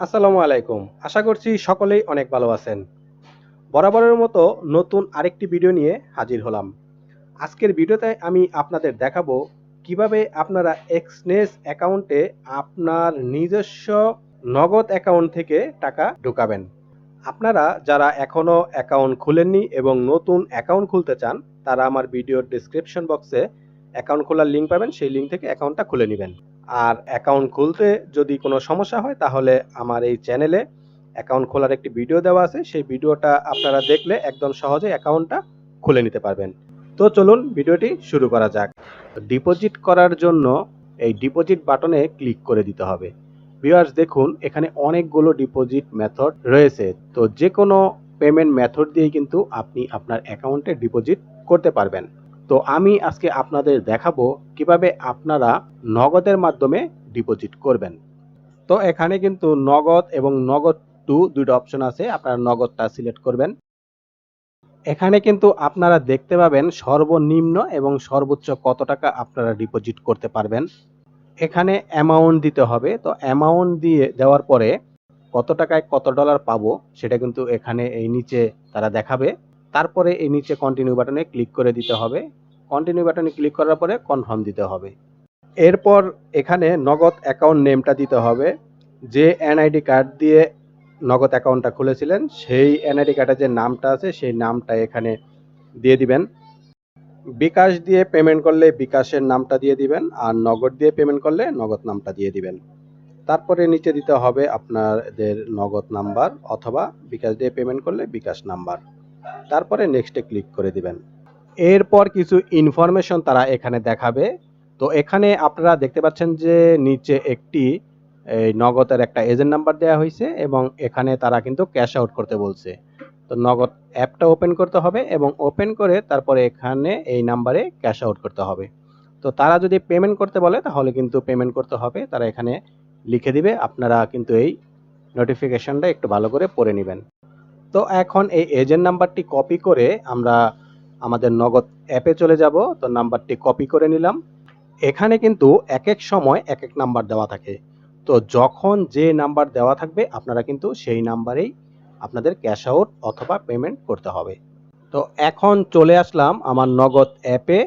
আসসালামু আলাইকুম। আশা করছি সকলেই অনেক ভালো আছেন। বরাবরের মতো নতুন আরেকটি ভিডিও নিয়ে হাজির হলাম। আজকের ভিডিওতে আমি আপনাদের দেখাবো কিভাবে আপনারা এক্সনেস অ্যাকাউন্টে আপনার নিজস্ব নগদ অ্যাকাউন্ট থেকে টাকা ঢোকাবেন। আপনারা যারা এখনো অ্যাকাউন্ট খুলেননি এবং নতুন অ্যাকাউন্ট খুলতে চান, তারা আমার ভিডিওর ডেসক্রিপশন বক্সে অ্যাকাউন্ট খোলার লিঙ্ক পাবেন, সেই লিঙ্ক থেকে অ্যাকাউন্টটা খুলে নেবেন। আর অ্যাকাউন্ট খুলতে যদি কোনো সমস্যা হয় তাহলে আমার এই চ্যানেলে অ্যাকাউন্ট খোলার একটি ভিডিও দেওয়া আছে, সেই ভিডিওটা আপনারা দেখলে একদম সহজে অ্যাকাউন্টটা খুলে নিতে পারবেন। তো চলুন ভিডিওটি শুরু করা যাক। ডিপোজিট করার জন্য এই ডিপোজিট বাটনে ক্লিক করে দিতে হবে। ভিউয়ার্স দেখুন, এখানে অনেকগুলো ডিপোজিট মেথড রয়েছে। তো যে কোনো পেমেন্ট মেথড দিয়েই কিন্তু আপনি আপনার অ্যাকাউন্টে ডিপোজিট করতে পারবেন। তো আমি আজকে আপনাদের দেখাবো কিভাবে আপনারা নগদের মাধ্যমে ডিপোজিট করবেন। তো এখানে কিন্তু নগদ এবং নগদ টু দুইটা অপশন আছে, আপনারা নগদটা সিলেক্ট করবেন। এখানে কিন্তু আপনারা দেখতে পাবেন সর্বনিম্ন এবং সর্বোচ্চ কত টাকা আপনারা ডিপোজিট করতে পারবেন। এখানে অ্যামাউন্ট দিতে হবে। তো অ্যামাউন্ট দিয়ে দেওয়ার পরে কত টাকায় কত ডলার পাবো সেটা কিন্তু এখানে এই নিচে তারা দেখাবে। তারপরে এই নিচে কন্টিনিউ বাটনে ক্লিক করে দিতে হবে। কন্টিনিউ বাটনে ক্লিক করার পরে কনফার্ম দিতে হবে। এরপর এখানে নগদ অ্যাকাউন্ট নেমটা দিতে হবে। যে এনআইডি কার্ড দিয়ে নগদ অ্যাকাউন্টটা খুলেছিলেন সেই এনআইডি কার্ডের যে নামটা আছে সেই নামটা এখানে দিয়ে দিবেন। বিকাশ দিয়ে পেমেন্ট করলে বিকাশের নামটা দিয়ে দিবেন, আর নগদ দিয়ে পেমেন্ট করলে নগদ নামটা দিয়ে দিবেন। তারপরে নিচে দিতে হবে আপনাদের নগদ নাম্বার, অথবা বিকাশ দিয়ে পেমেন্ট করলে বিকাশ নাম্বার। তারপরে নেক্সটে ক্লিক করে দিবেন। এরপর কিছু ইনফরমেশন তারা এখানে দেখাবে। তো এখানে আপনারা দেখতে পাচ্ছেন যে নিচে একটি এই নগদের একটা এজেন্ট নাম্বার দেওয়া হয়েছে এবং এখানে তারা কিন্তু ক্যাশ আউট করতে বলছে। তো নগদ অ্যাপটা ওপেন করতে হবে এবং ওপেন করে তারপরে এখানে এই নাম্বারে ক্যাশ আউট করতে হবে। তো তারা যদি পেমেন্ট করতে বলে তাহলে কিন্তু পেমেন্ট করতে হবে, তারা এখানে লিখে দিবে। আপনারা কিন্তু এই নোটিফিকেশনটা একটু ভালো করে পড়ে নেবেন। তো এখন এই এজেন্ট নাম্বারটি কপি করে আমরা আমাদের নগদ অ্যাপে চলে যাব। তো নাম্বারটি কপি করে নিলাম। এখানে কিন্তু এক এক সময় এক এক নাম্বার দেওয়া থাকে। তো যখন যে নাম্বার দেওয়া থাকবে আপনারা কিন্তু সেই নাম্বারেই আপনাদের ক্যাশ আউট অথবা পেমেন্ট করতে হবে। তো এখন চলে আসলাম আমার নগদ অ্যাপে।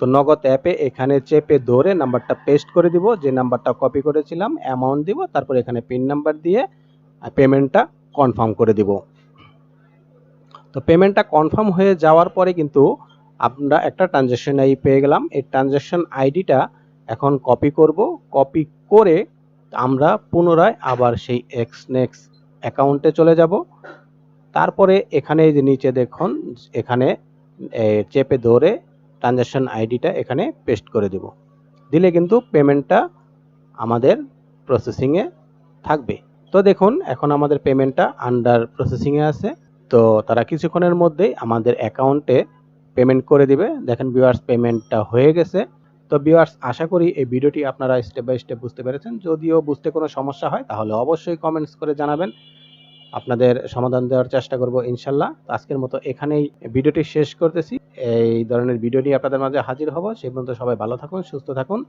তো নগদ অ্যাপে এখানে চেপে ধরে নাম্বারটা পেস্ট করে দিব, যে নাম্বারটা কপি করেছিলাম, অ্যামাউন্ট দিব, তারপর এখানে পিন নাম্বার দিয়ে পেমেন্টটা কনফার্ম করে দিব। তো পেমেন্টটা কনফার্ম হয়ে যাওয়ার পরে কিন্তু আমরা একটা ট্রানজ্যাকশন আইডি পেয়ে গেলাম। এই ট্রানজ্যাকশন আইডিটা এখন কপি করব। কপি করে আমরা পুনরায় আবার সেই এক্সনেক্স অ্যাকাউন্টে চলে যাব। তারপরে এখানে যে নিচে দেখুন, এখানে চেপে ধরে ট্রানজ্যাকশন আইডিটা এখানে পেস্ট করে দেব। দিলে কিন্তু পেমেন্টটা আমাদের প্রসেসিংয়ে থাকবে। তো দেখুন এখন আমাদের পেমেন্টটা আন্ডার প্রসেসিংয়ে আছে। তো তারা কিছুক্ষণের মধ্যেই আমাদের অ্যাকাউন্টে পেমেন্ট করে দিবে। দেখেন ভিউয়ার্স, পেমেন্টটা হয়ে গেছে। তো ভিউয়ার্স, আশা করি এই ভিডিওটি আপনারা স্টেপ বাই স্টেপ বুঝতে পেরেছেন। যদিও বুঝতে কোনো সমস্যা হয় তাহলে অবশ্যই কমেন্টস করে জানাবেন, আপনাদের সমাধান দেওয়ার চেষ্টা করব ইনশাল্লাহ। তো আজকের মতো এখানেই ভিডিওটি শেষ করতেছি। এই ধরনের ভিডিও নিয়ে আপনাদের মাঝে হাজির হব। সেই পর্যন্ত সবাই ভালো থাকুন, সুস্থ থাকুন।